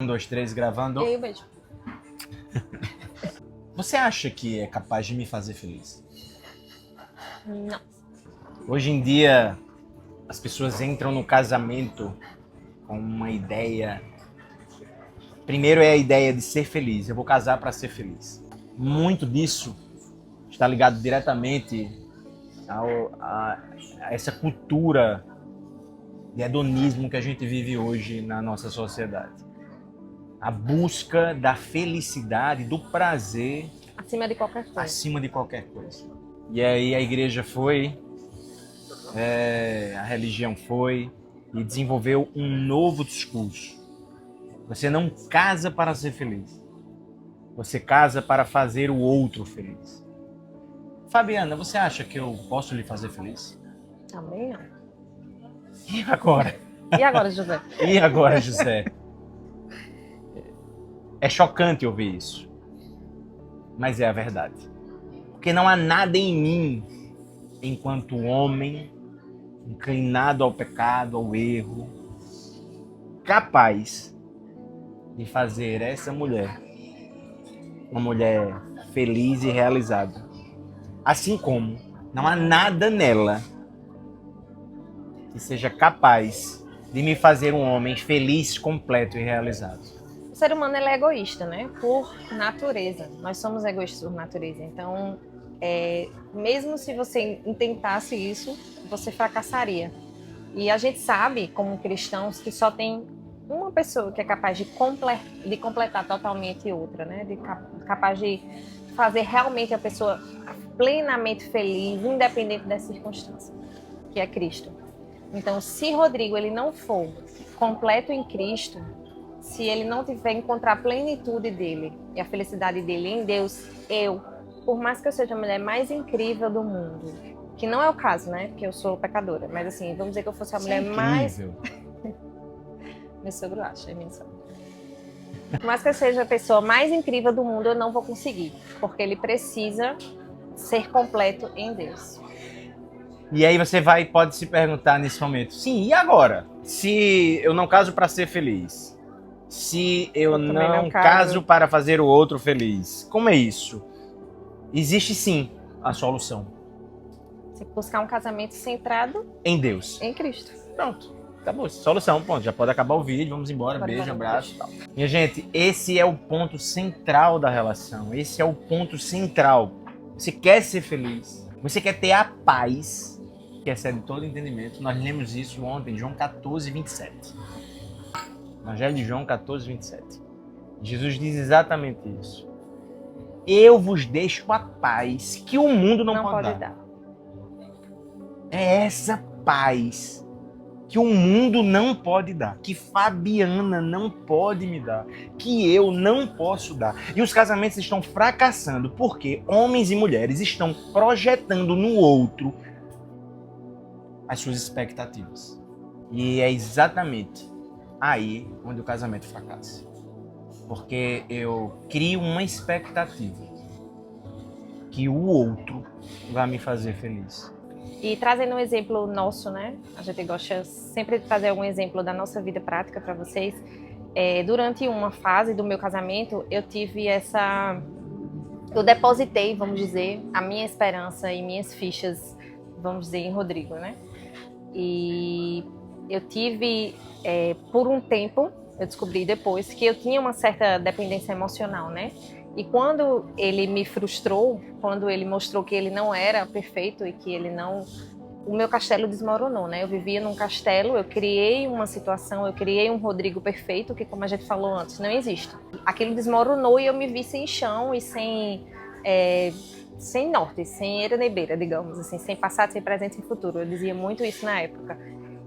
dois, três, gravando. E aí, beijo. Você acha que é capaz de me fazer feliz? Não. Hoje em dia, as pessoas entram no casamento com uma ideia. Primeiro é a ideia de ser feliz. Eu vou casar para ser feliz. Muito disso está ligado diretamente a essa cultura de hedonismo que a gente vive hoje na nossa sociedade. A busca da felicidade, do prazer Acima de qualquer coisa. acima de qualquer coisa. E aí a igreja foi, a religião foi e desenvolveu um novo discurso. Você não casa para ser feliz. Você casa para fazer o outro feliz. Fabiana, você acha que eu posso lhe fazer feliz? Também não. E agora? E agora, José? E agora, José? É chocante ouvir isso. Mas é a verdade. Porque não há nada em mim, enquanto homem, inclinado ao pecado, ao erro, capaz de fazer essa mulher uma mulher feliz e realizada. Assim como não há nada nela que seja capaz de me fazer um homem feliz, completo e realizado. O ser humano ele é egoísta, né? Por natureza. Nós somos egoístas por natureza. Então, mesmo se você intentasse isso, você fracassaria. E a gente sabe, como cristãos, que só tem uma pessoa que é capaz de completar totalmente outra, né? Capaz de fazer realmente a pessoa plenamente feliz, independente das circunstâncias, que é Cristo. Então, se Rodrigo ele não for completo em Cristo, se ele não tiver encontrar a plenitude dele e a felicidade dele em Deus, por mais que eu seja a mulher mais incrível do mundo, que não é o caso, né? Porque eu sou pecadora, mas assim, vamos dizer que eu fosse a mulher mais... Meu sogro acha, é minha sogra. Por mais que eu seja a pessoa mais incrível do mundo, eu não vou conseguir, porque ele precisa ser completo em Deus. E aí você pode se perguntar nesse momento, sim, e agora? Se eu não caso para ser feliz, se eu não caso para fazer o outro feliz, como é isso? Existe sim a solução. Você buscar um casamento centrado em Deus, em Cristo. Pronto, acabou. Solução, ponto. Já pode acabar o vídeo, vamos embora, beijo, abraço e tal. Minha gente, esse é o ponto central da relação, esse é o ponto central. Você quer ser feliz, você quer ter a paz que excede todo entendimento. Nós lemos isso ontem, João 14, 27. Evangelho de João 14, 27. Jesus diz exatamente isso. Eu vos deixo a paz que o mundo não pode dar. É essa paz que o mundo não pode dar, que Fabiana não pode me dar, que eu não posso dar. E os casamentos estão fracassando porque homens e mulheres estão projetando no outro as suas expectativas. E é exatamente aí onde o casamento fracassa. Porque eu crio uma expectativa que o outro vai me fazer feliz. E trazendo um exemplo nosso, né? A gente gosta sempre de trazer algum exemplo da nossa vida prática para vocês. Durante uma fase do meu casamento, eu tive eu depositei, vamos dizer, a minha esperança e minhas fichas, vamos dizer, em Rodrigo, né? E eu tive, por um tempo, eu descobri depois que eu tinha uma certa dependência emocional, né? E quando ele me frustrou, quando ele mostrou que ele não era perfeito e que ele não... O meu castelo desmoronou, né? Eu vivia num castelo, eu criei uma situação, eu criei um Rodrigo perfeito, que como a gente falou antes, não existe. Aquilo desmoronou e eu me vi sem chão e sem norte, sem era nem beira, digamos assim, sem passado, sem presente, sem futuro. Eu dizia muito isso na época.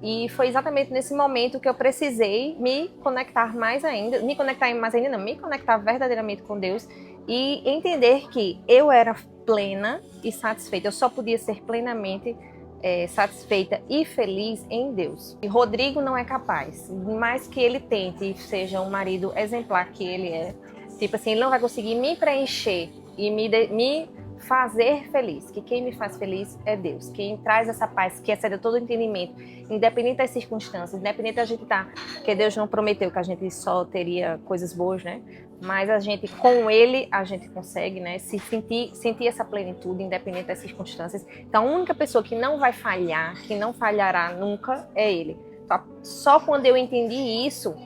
E foi exatamente nesse momento que eu precisei me conectar mais ainda, me conectar verdadeiramente com Deus e entender que eu era plena e satisfeita. Eu só podia ser plenamente satisfeita e feliz em Deus. E Rodrigo não é capaz, mais que ele tente e seja um marido exemplar que ele é, tipo assim, ele não vai conseguir me preencher e me fazer feliz, que quem me faz feliz é Deus, quem traz essa paz que excede todo o entendimento, independente das circunstâncias, independente da gente estar, porque Deus não prometeu que a gente só teria coisas boas, né? Mas a gente, com Ele, a gente consegue, né, se sentir essa plenitude, independente das circunstâncias. Então, a única pessoa que não vai falhar, que não falhará nunca, é Ele. Só quando eu entendi isso,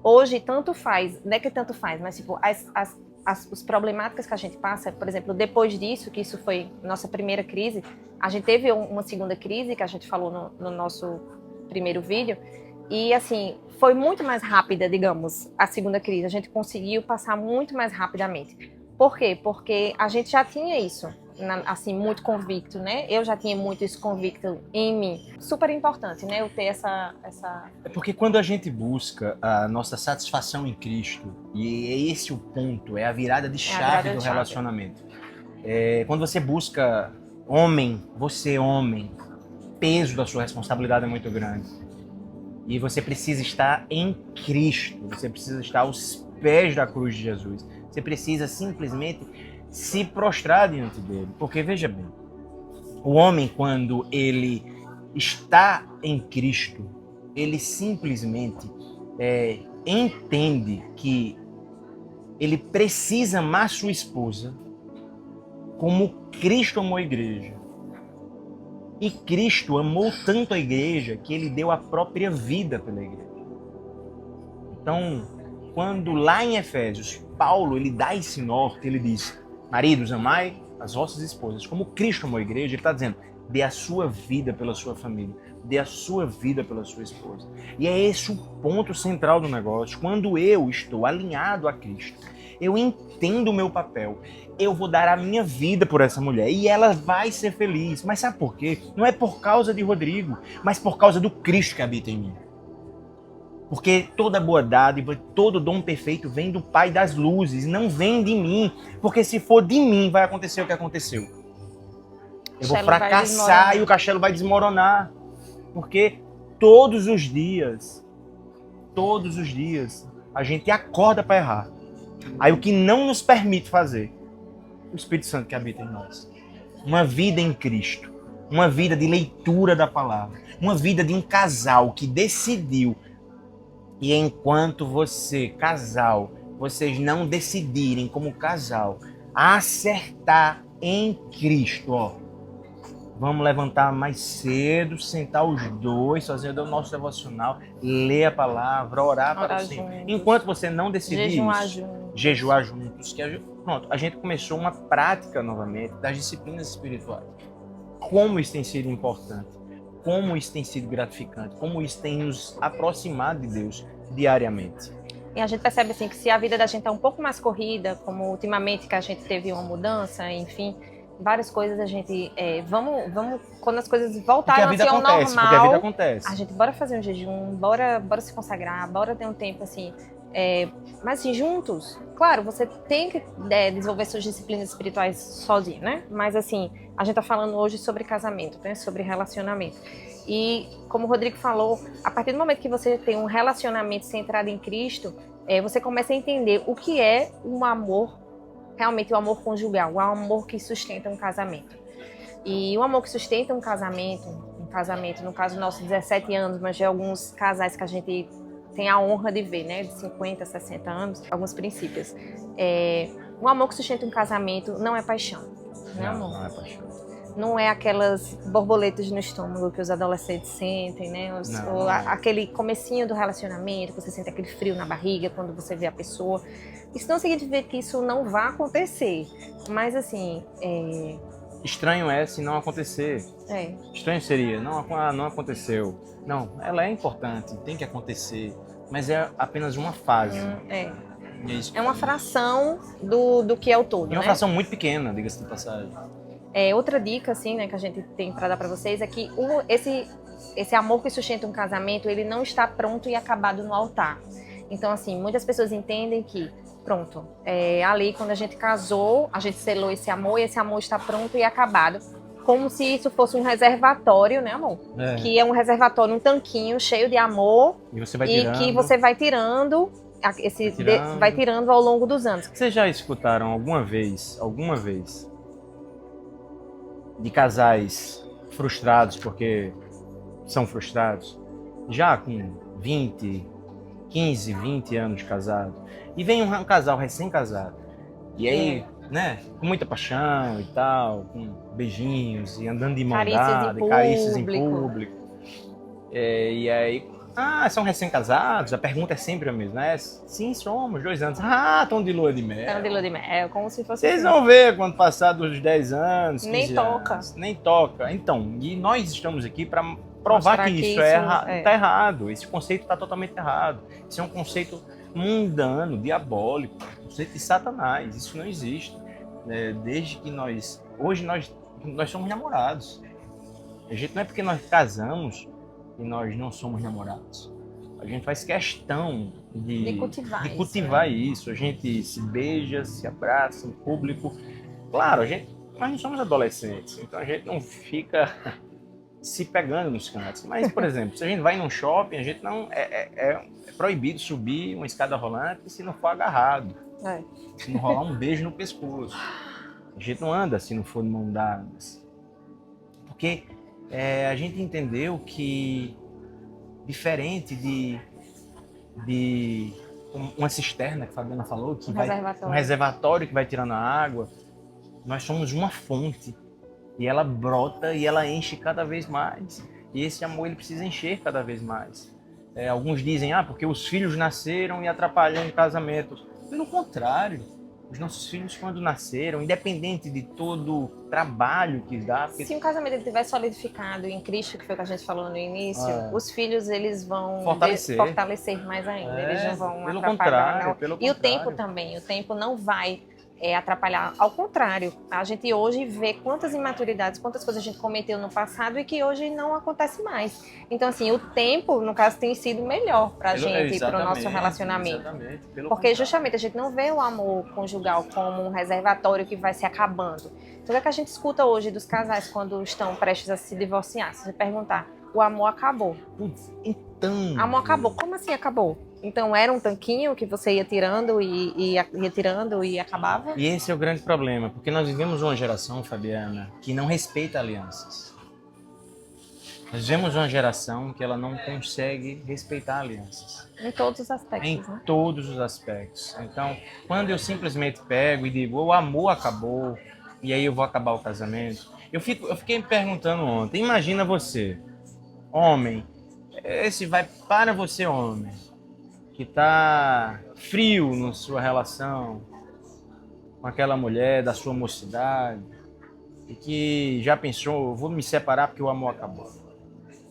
hoje tanto faz, não é que tanto faz, mas tipo, as problemáticas que a gente passa, por exemplo, depois disso, que isso foi nossa primeira crise, a gente teve uma segunda crise, que a gente falou no nosso primeiro vídeo, e assim, foi muito mais rápida, digamos, a segunda crise. A gente conseguiu passar muito mais rapidamente. Por quê? Porque a gente já tinha isso, assim, muito convicto, né? Eu já tinha muito isso convicto em mim. Super importante, né? Eu ter essa... É porque quando a gente busca a nossa satisfação em Cristo, e é esse o ponto, é a virada de chave do relacionamento. Quando você busca homem, você homem, o peso da sua responsabilidade é muito grande. E você precisa estar em Cristo, você precisa estar aos pés da cruz de Jesus. Você precisa simplesmente se prostrar diante dele. Porque, veja bem, o homem, quando ele está em Cristo, ele simplesmente entende que ele precisa amar sua esposa como Cristo amou a igreja. E Cristo amou tanto a igreja que ele deu a própria vida pela igreja. Então, quando lá em Efésios, Paulo ele dá esse norte, ele diz: maridos, amai as vossas esposas como Cristo amou a igreja. Ele está dizendo: dê a sua vida pela sua família, dê a sua vida pela sua esposa. E é esse o ponto central do negócio. Quando eu estou alinhado a Cristo, eu entendo o meu papel, eu vou dar a minha vida por essa mulher e ela vai ser feliz. Mas sabe por quê? Não é por causa de Rodrigo, mas por causa do Cristo que habita em mim. Porque toda boa dádiva, todo dom perfeito vem do Pai das luzes, não vem de mim. Porque se for de mim, vai acontecer o que aconteceu. Eu vou fracassar e o castelo vai desmoronar. Porque todos os dias, a gente acorda para errar. Aí o que não nos permite fazer, o Espírito Santo que habita em nós. Uma vida em Cristo, uma vida de leitura da palavra, uma vida de um casal que decidiu. E enquanto você, casal, vocês não decidirem como casal acertar em Cristo, ó, vamos levantar mais cedo, sentar os dois, fazer o nosso devocional, ler a palavra, orar para o Senhor. Enquanto você não decidir jejuar juntos, pronto, a gente começou uma prática novamente das disciplinas espirituais. Como isso tem sido importante, como isso tem sido gratificante, como isso tem nos aproximado de Deus diariamente. E a gente percebe assim que se a vida da gente é um pouco mais corrida, como ultimamente que a gente teve uma mudança, enfim, várias coisas a gente vamos quando as coisas voltaram assim ao normal, porque a vida acontece. A gente bora fazer um jejum, bora se consagrar, bora ter um tempo assim, mas assim, juntos. Claro, você tem que desenvolver suas disciplinas espirituais sozinho, né? Mas assim, a gente tá falando hoje sobre casamento, né? Sobre relacionamento. E como o Rodrigo falou, a partir do momento que você tem um relacionamento centrado em Cristo, você começa a entender o que é um amor, realmente o amor conjugal, o amor que sustenta um casamento. E o amor que sustenta um casamento, no caso nosso 17 anos, mas de alguns casais que a gente tem a honra de ver, né, de 50, 60 anos, alguns princípios. O amor que sustenta um casamento não é paixão, né, amor? Não é paixão. Não é aquelas borboletas no estômago que os adolescentes sentem, né? Aquele comecinho do relacionamento, que você sente aquele frio na barriga quando você vê a pessoa. Isso não significa que isso não vá acontecer, mas assim... Estranho é se não acontecer. Estranho seria, não aconteceu. Não, ela é importante, tem que acontecer, mas é apenas uma fase. É uma fração do que é o todo, E uma fração muito pequena, diga-se de passagem. Outra dica, assim, né, que a gente tem para dar para vocês é que esse amor que sustenta um casamento, ele não está pronto e acabado no altar. Então, assim, muitas pessoas entendem que, pronto, ali quando a gente casou, a gente selou esse amor e esse amor está pronto e acabado. Como se isso fosse um reservatório, né, amor? Que é um reservatório, um tanquinho cheio de amor. E você vai tirando. Que você vai tirando, vai tirando ao longo dos anos. Vocês já escutaram alguma vez de casais frustrados porque são frustrados, já com 20, 15, 20 anos de casado, e vem um casal recém-casado, e aí, né, com muita paixão e tal, com beijinhos e andando de mão dada, carícias em público. E aí, são recém-casados? A pergunta é sempre a mesma, né? Sim, somos, 2 anos. Estão de lua de mel. Estão de lua de mel, como se fosse... Vocês vão ver quando passar dos 10 anos, 15 Nem toca. anos. Nem toca. Então, e nós estamos aqui para provar que isso tá errado. Esse conceito está totalmente errado. Isso é um conceito mundano, diabólico, conceito de Satanás. Isso não existe. Desde que hoje nós somos namorados. A gente não é porque nós casamos que nós não somos namorados. A gente faz questão de cultivar isso. A gente se beija, se abraça em público. Claro, nós não somos adolescentes, então a gente não fica se pegando nos cantos. Mas, por exemplo, se a gente vai num shopping, a gente não é proibido subir uma escada rolante se não for agarrado. Se não rolar um beijo no pescoço. A gente não anda se não for de mão dadas. Porque a gente entendeu que, diferente de uma cisterna que a Fabiana falou, que um reservatório que vai tirando a água, nós somos uma fonte. E ela brota e ela enche cada vez mais. E esse amor ele precisa encher cada vez mais. Alguns dizem, porque os filhos nasceram e atrapalham o casamento. Pelo contrário. Os nossos filhos, quando nasceram, independente de todo o trabalho que dá... Porque... Se o casamento estiver solidificado em Cristo, que foi o que a gente falou no início, os filhos eles vão fortalecer mais ainda. Eles não vão atrapalhar. Pelo contrário. O tempo também. O tempo não vai atrapalhar. Ao contrário, a gente hoje vê quantas imaturidades, quantas coisas a gente cometeu no passado e que hoje não acontece mais. Então, assim, o tempo, no caso, tem sido melhor pra gente, para o nosso relacionamento. Porque justamente a gente não vê o amor conjugal como um reservatório que vai se acabando. Então, o que a gente escuta hoje dos casais quando estão prestes a se divorciar? Se você perguntar, o amor acabou. Então... Amor acabou. Como assim acabou? Então era um tanquinho que você ia tirando e ia tirando e acabava? E esse é o grande problema, porque nós vivemos uma geração, Fabiana, que não respeita alianças. Nós vivemos uma geração que ela não consegue respeitar alianças. Em todos os aspectos, Em todos os aspectos. Então, quando eu simplesmente pego e digo, o amor acabou, e aí eu vou acabar o casamento, eu fiquei me perguntando ontem, imagina você, homem, esse vai para você, homem, que está frio na sua relação com aquela mulher da sua mocidade e que já pensou, vou me separar porque o amor acabou.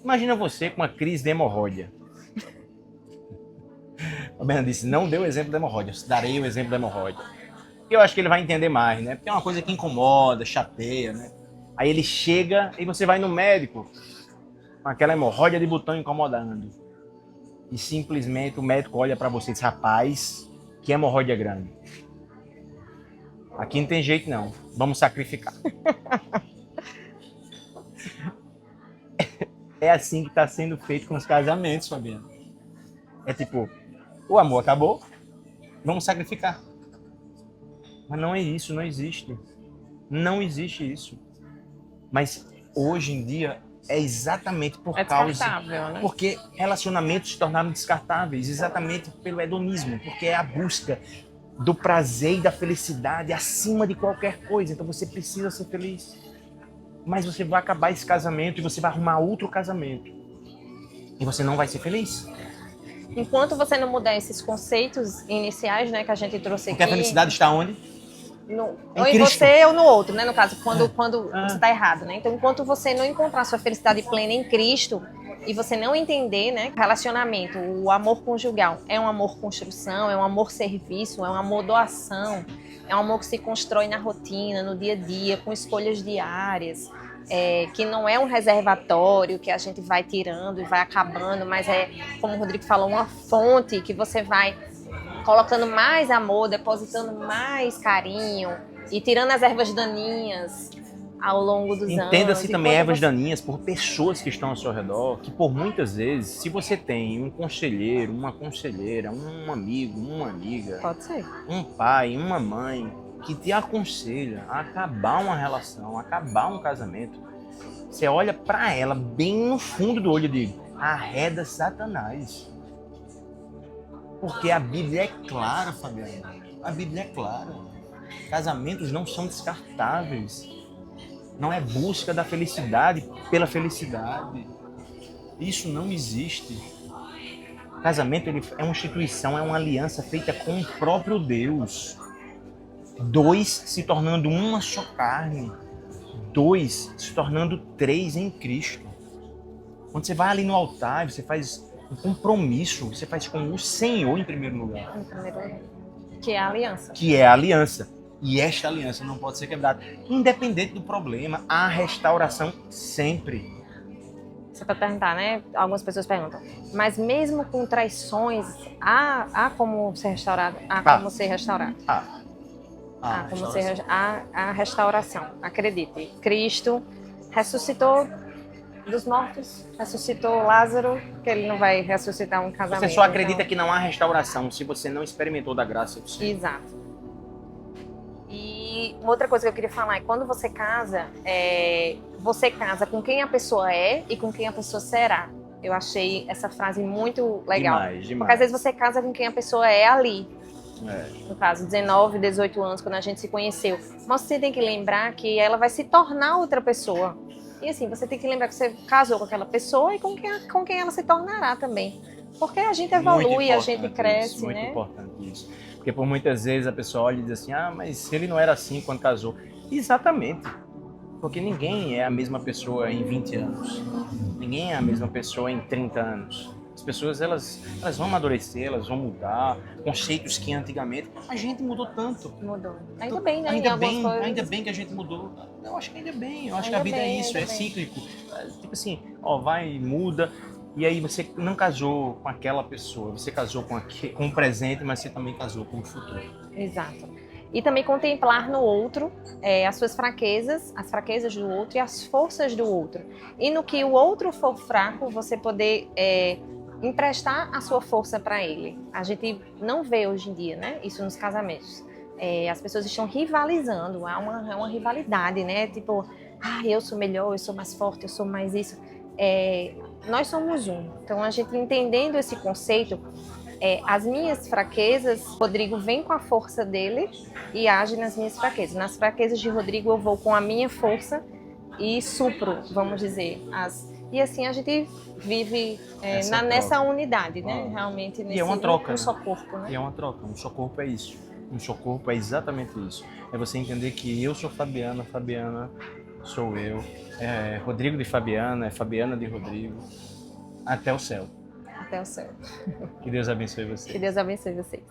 Imagina você com uma crise de hemorroida. A Bernardo disse, não deu o exemplo da hemorroida, eu darei o exemplo da hemorroida. Eu acho que ele vai entender mais, né? Porque é uma coisa que incomoda, chateia, né? Aí ele chega e você vai no médico com aquela hemorroida de botão incomodando. E simplesmente o médico olha para você e diz, rapaz, que hemorroida grande. Aqui não tem jeito não, vamos sacrificar. É assim que está sendo feito com os casamentos, Fabiano. É tipo, o amor acabou, vamos sacrificar. Mas não é isso, não existe. Não existe isso. Mas hoje em dia é exatamente por causa... né? Porque relacionamentos se tornaram descartáveis, exatamente pelo hedonismo, porque é a busca do prazer e da felicidade acima de qualquer coisa. Então você precisa ser feliz. Mas você vai acabar esse casamento e você vai arrumar outro casamento. E você não vai ser feliz. Enquanto você não mudar esses conceitos iniciais, né, que a gente trouxe aqui... Porque a felicidade está onde? Ou em você ou no outro, né? No caso, quando você está errado, né? Então, enquanto você não encontrar sua felicidade plena em Cristo e você não entender, né, relacionamento, o amor conjugal é um amor construção, é um amor serviço, é um amor doação, é um amor que se constrói na rotina, no dia a dia, com escolhas diárias, que não é um reservatório que a gente vai tirando e vai acabando, mas é, como o Rodrigo falou, uma fonte que você vai colocando mais amor, depositando mais carinho e tirando as ervas daninhas ao longo dos anos. Entenda-se também ervas daninhas por pessoas que estão ao seu redor, que por muitas vezes, se você tem um conselheiro, uma conselheira, um amigo, uma amiga, pode ser, um pai, uma mãe, que te aconselha a acabar uma relação, a acabar um casamento, você olha pra ela bem no fundo do olho e diz: arreda Satanás. Porque a Bíblia é clara, Fabiana. A Bíblia é clara. Casamentos não são descartáveis. Não é busca da felicidade pela felicidade. Isso não existe. Casamento é uma instituição, é uma aliança feita com o próprio Deus. Dois se tornando uma só carne. Dois se tornando três em Cristo. Quando você vai ali no altar, você faz um compromisso, você faz com o Senhor em primeiro lugar. Em primeiro lugar. Que é a aliança. Que é a aliança. E esta aliança não pode ser quebrada. Independente do problema, há restauração sempre. Você pode perguntar, né? Algumas pessoas perguntam. Mas mesmo com traições, há como ser restaurado? Há como ser restaurado? Há como ser a restauração. Acredite. Cristo ressuscitou dos mortos, ressuscitou Lázaro, que ele não vai ressuscitar um casamento. Você só acredita que não há restauração se você não experimentou da graça do Senhor. Exato. E uma outra coisa que eu queria falar é quando você casa com quem a pessoa é e com quem a pessoa será. Eu achei essa frase muito legal. Demais. Porque às vezes você casa com quem a pessoa é ali. No caso, 19, 18 anos, quando a gente se conheceu. Mas você tem que lembrar que ela vai se tornar outra pessoa. E assim, você tem que lembrar que você casou com aquela pessoa e com quem ela se tornará também. Porque a gente evolui, a gente cresce, isso, né? Muito importante isso. Porque por muitas vezes a pessoa olha e diz assim, mas ele não era assim quando casou. Exatamente. Porque ninguém é a mesma pessoa em 20 anos. Ninguém é a mesma pessoa em 30 anos. As pessoas, elas vão amadurecer, elas vão mudar. Conceitos que antigamente a gente mudou tanto. Mudou. Ainda bem, né? Ainda bem que a gente mudou. Eu acho que ainda bem. Eu acho que a vida é isso, é cíclico. Tipo assim, vai, muda. E aí você não casou com aquela pessoa, você casou com o presente, mas você também casou com o futuro. Exato. E também contemplar no outro as suas fraquezas, as fraquezas do outro e as forças do outro. E no que o outro for fraco, você poder emprestar a sua força para ele. A gente não vê hoje em dia, né? Isso nos casamentos. As pessoas estão rivalizando, há uma rivalidade, né? Tipo, eu sou melhor, eu sou mais forte, eu sou mais isso. Nós somos um. Então, a gente entendendo esse conceito, as minhas fraquezas, Rodrigo vem com a força dele e age nas minhas fraquezas. Nas fraquezas de Rodrigo, eu vou com a minha força e supro, vamos dizer. E assim a gente vive nessa unidade, né? Realmente, nesse é uma troca, um só corpo, né? E é uma troca. Um só corpo é isso. Um só corpo é exatamente isso. É você entender que eu sou Fabiana, Fabiana sou eu. Rodrigo de Fabiana, é Fabiana de Rodrigo. Até o céu. Até o céu. Que Deus abençoe você. Que Deus abençoe vocês.